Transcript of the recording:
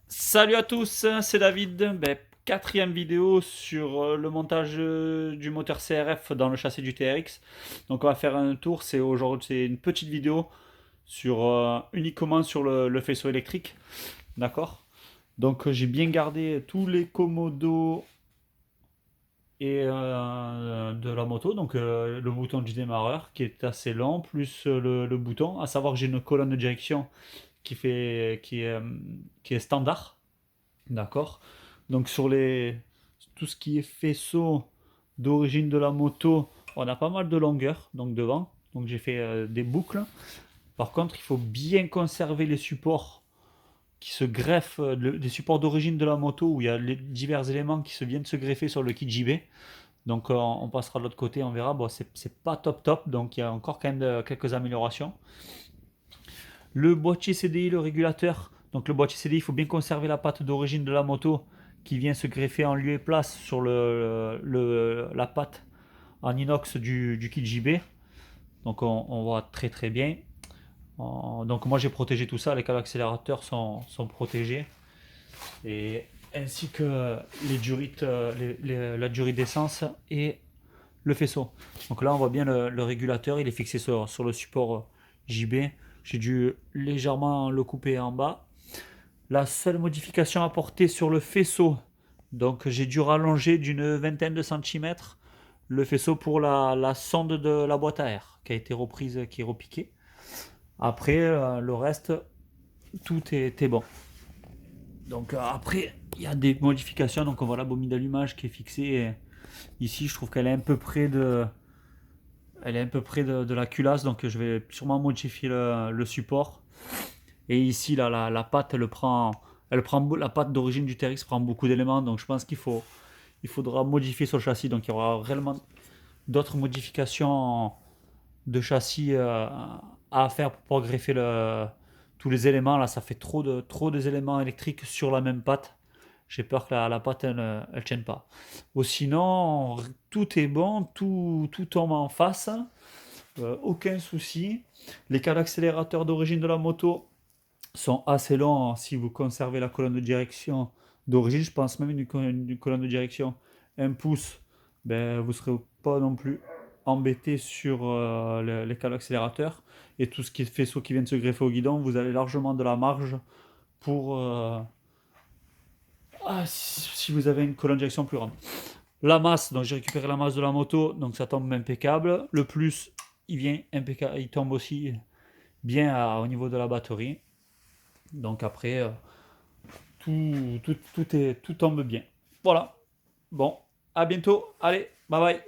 Salut à tous, c'est David. Quatrième vidéo sur le montage du moteur CRF dans le châssis du TRX. Donc on va faire un tour, c'est une petite vidéo uniquement sur le faisceau électrique. D'accord. Donc j'ai bien gardé tous les commodos de la moto. Donc le bouton du démarreur qui est assez lent, plus le bouton. À savoir que j'ai une colonne de direction qui est standard. D'accord. Donc tout ce qui est faisceau d'origine de la moto, on a pas mal de longueur donc devant. Donc j'ai fait des boucles. Par contre, il faut bien conserver les supports qui se greffent, des supports d'origine de la moto où il y a les divers éléments qui viennent se greffer sur le kit JB. Donc on passera de l'autre côté, on verra. Bon, c'est pas top top, donc il y a encore quand même quelques améliorations. Le boîtier CDI, le régulateur. Donc le boîtier CDI, il faut bien conserver la patte d'origine de la moto qui vient se greffer en lieu et place sur la patte en inox du kit JB. Donc on voit très très bien. Donc moi j'ai protégé tout ça, les câbles accélérateurs sont protégés. Et ainsi que les durites, la durite d'essence et le faisceau. Donc là on voit bien le régulateur, il est fixé sur le support JB. J'ai dû légèrement le couper en bas. La seule modification apportée sur le faisceau, donc j'ai dû rallonger d'une vingtaine de centimètres le faisceau pour la sonde de la boîte à air qui a été reprise, qui est repiquée. Après, le reste, tout est bon. Donc après, il y a des modifications. Donc on voit la bobine d'allumage qui est fixée. Et ici, je trouve qu'elle est un peu près de la culasse. Donc je vais sûrement modifier le support. Et ici, là, la pâte, la pâte d'origine du TRX prend beaucoup d'éléments, donc je pense il faudra modifier sur le châssis. Donc il y aura réellement d'autres modifications de châssis à faire pour greffer tous les éléments. Là, ça fait trop des éléments électriques sur la même pâte. J'ai peur que la pâte, elle tienne pas. Ou sinon, tout est bon, tout tombe en face, aucun souci. Les câbles accélérateurs d'origine de la moto sont assez longs si vous conservez la colonne de direction d'origine. Je pense même une colonne de direction 1 pouce, ben, vous ne serez pas non plus embêté sur les câbles accélérateurs. Et tout ce qui est faisceau qui vient de se greffer au guidon, vous avez largement de la marge pour si vous avez une colonne de direction plus grande. La masse, donc j'ai récupéré la masse de la moto, donc ça tombe impeccable. Le plus, il vient impeccable, il tombe aussi bien au niveau de la batterie. Donc après, tout tombe bien. Voilà. Bon, à bientôt. Allez, bye bye.